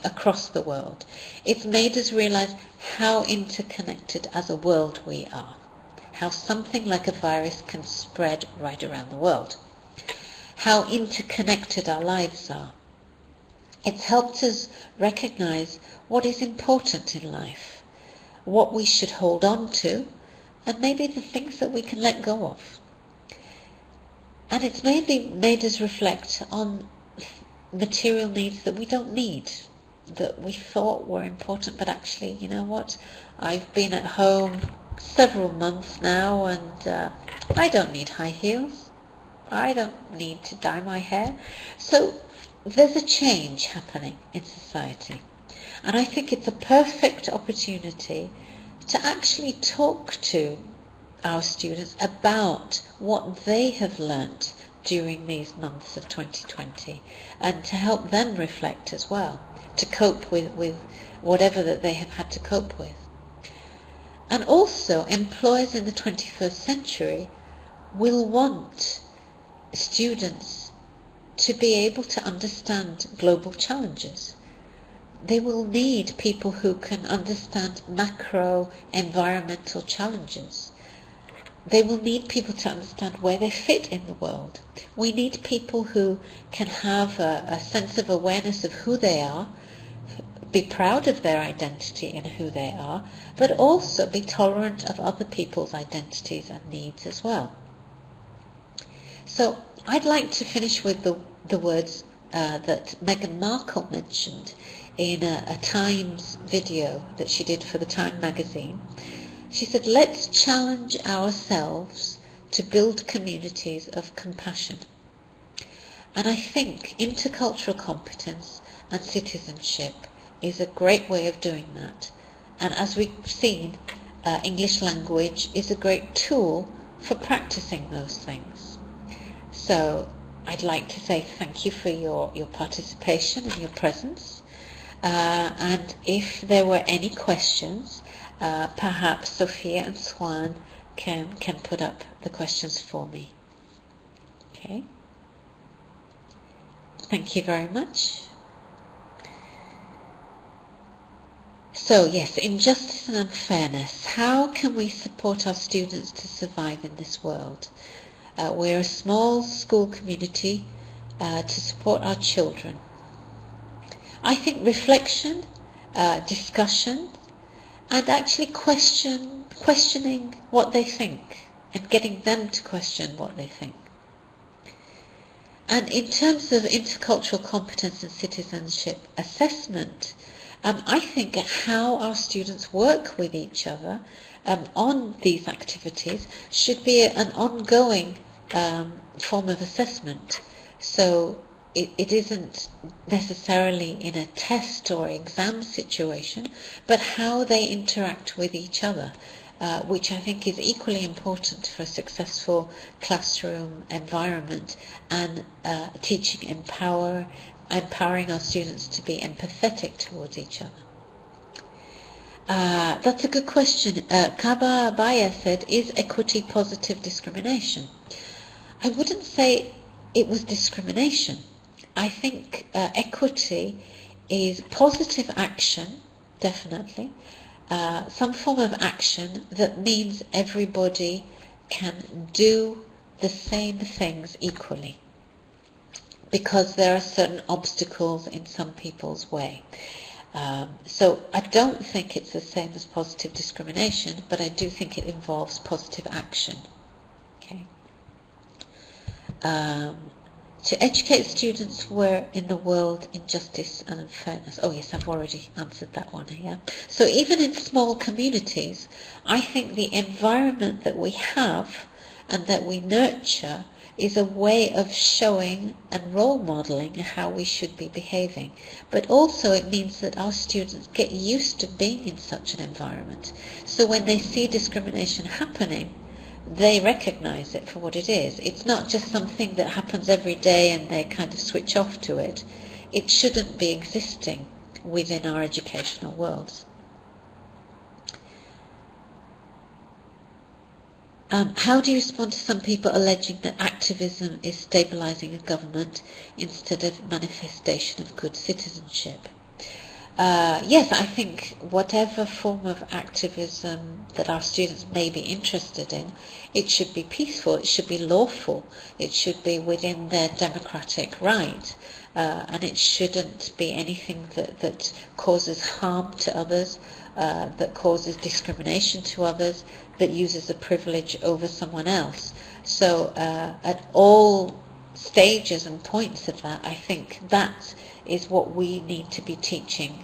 across the world. It's made us realize how interconnected as a world we are, how something like a virus can spread right around the world, how interconnected our lives are. It's helped us recognize what is important in life, what we should hold on to, and maybe the things that we can let go of. And it's maybe made us reflect on material needs that we don't need, that we thought were important, but actually, you know what, I've been at home several months now and I don't need high heels, I don't need to dye my hair. So there's a change happening in society, and I think it's a perfect opportunity to actually talk to our students about what they have learnt during these months of 2020, and to help them reflect as well, to cope with whatever that they have had to cope with. And also, employers in the 21st century will want students to be able to understand global challenges. They will need people who can understand macro environmental challenges. They will need people to understand where they fit in the world. We need people who can have a sense of awareness of who they are, be proud of their identity and who they are, but also be tolerant of other people's identities and needs as well. So I'd like to finish with the words that Meghan Markle mentioned in a Times video that she did for the Time magazine. She said, "Let's challenge ourselves to build communities of compassion." And I think intercultural competence and citizenship is a great way of doing that. And as we've seen, English language is a great tool for practicing those things. So I'd like to say thank you for your participation and your presence. And if there were any questions, perhaps Sophia and Swan can put up the questions for me. Okay. Thank you very much. So yes, injustice and unfairness. How can we support our students to survive in this world? We're a small school community to support our children. I think reflection, discussion, and actually questioning what they think and getting them to question what they think. And in terms of intercultural competence and citizenship assessment, I think how our students work with each other on these activities should be an ongoing form of assessment. So it isn't necessarily in a test or exam situation, but how they interact with each other, which I think is equally important for a successful classroom environment and teaching empowering our students to be empathetic towards each other. That's a good question. Kaba Baya said, is equity positive discrimination? I wouldn't say it was discrimination. I think equity is positive action, definitely. Some form of action that means everybody can do the same things equally, because there are certain obstacles in some people's way. So I don't think it's the same as positive discrimination, but I do think it involves positive action. Okay. To educate students where in the world injustice and unfairness. Oh yes, I've already answered that one here. So even in small communities, I think the environment that we have and that we nurture is a way of showing and role modeling how we should be behaving. But also it means that our students get used to being in such an environment. So when they see discrimination happening, they recognize it for what it is. It's not just something that happens every day and they kind of switch off to it. It shouldn't be existing within our educational worlds. How do you respond to some people alleging that activism is stabilizing a government instead of manifestation of good citizenship? Yes, I think whatever form of activism that our students may be interested in, it should be peaceful, it should be lawful, it should be within their democratic right, and it shouldn't be anything that causes harm to others, that causes discrimination to others, that uses a privilege over someone else. So at all stages and points of that, I think that is what we need to be teaching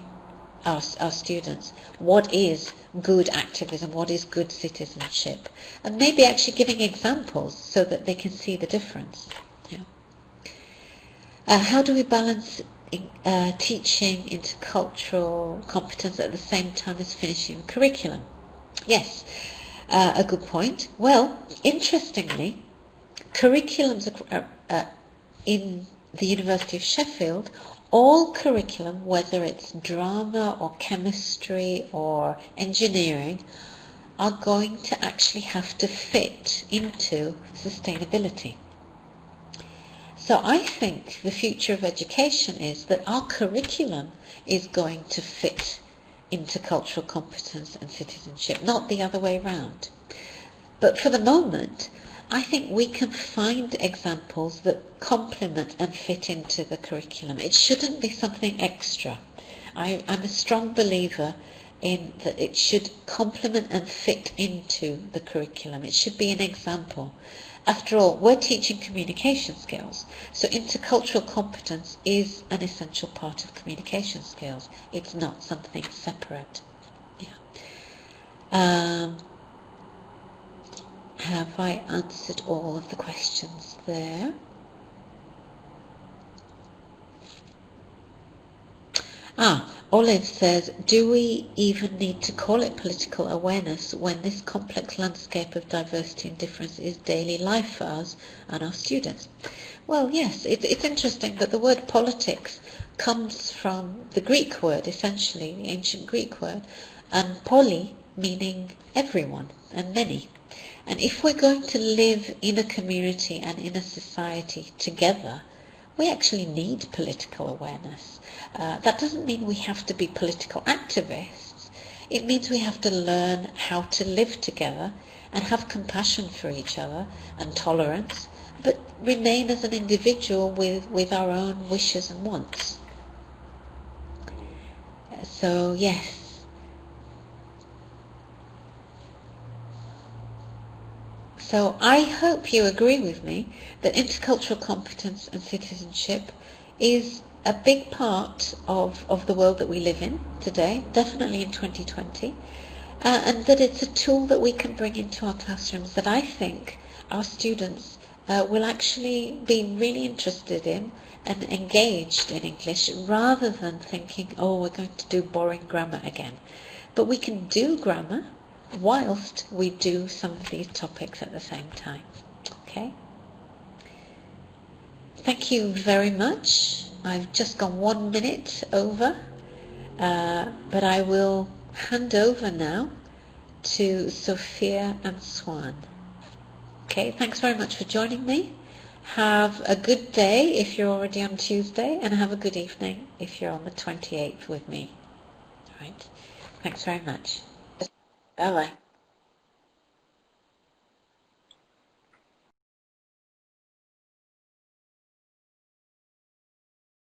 our students. What is good activism? What is good citizenship? And maybe actually giving examples so that they can see the difference. Yeah. How do we balance teaching intercultural competence at the same time as finishing the curriculum? Yes, a good point. Well, interestingly, curriculums in the University of Sheffield, all curriculum, whether it's drama or chemistry or engineering, are going to actually have to fit into sustainability. So I think the future of education is that our curriculum is going to fit intercultural competence and citizenship, not the other way around. But for the moment, I think we can find examples that complement and fit into the curriculum. It shouldn't be something extra. I'm a strong believer in that it should complement and fit into the curriculum. It should be an example. After all, we're teaching communication skills, so intercultural competence is an essential part of communication skills. It's not something separate. Yeah. Have I answered all of the questions there? Olive says, do we even need to call it political awareness when this complex landscape of diversity and difference is daily life for us and our students? Well, yes, it's interesting that the word politics comes from the Greek word, essentially, the ancient Greek word, and poly meaning everyone and many. And if we're going to live in a community and in a society together, we actually need political awareness. That doesn't mean we have to be political activists. It means we have to learn how to live together and have compassion for each other and tolerance, but remain as an individual with our own wishes and wants. So, yes. So I hope you agree with me that intercultural competence and citizenship is a big part of the world that we live in today, definitely in 2020, and that it's a tool that we can bring into our classrooms that I think our students will actually be really interested in and engaged in English, rather than thinking, oh, we're going to do boring grammar again. But we can do grammar whilst we do some of these topics at the same time. Okay? Thank you very much. I've just gone 1 minute over, but I will hand over now to Sophia and Swan. Okay, thanks very much for joining me. Have a good day if you're already on Tuesday, and have a good evening if you're on the 28th with me. All right. Thanks very much. Bye-bye.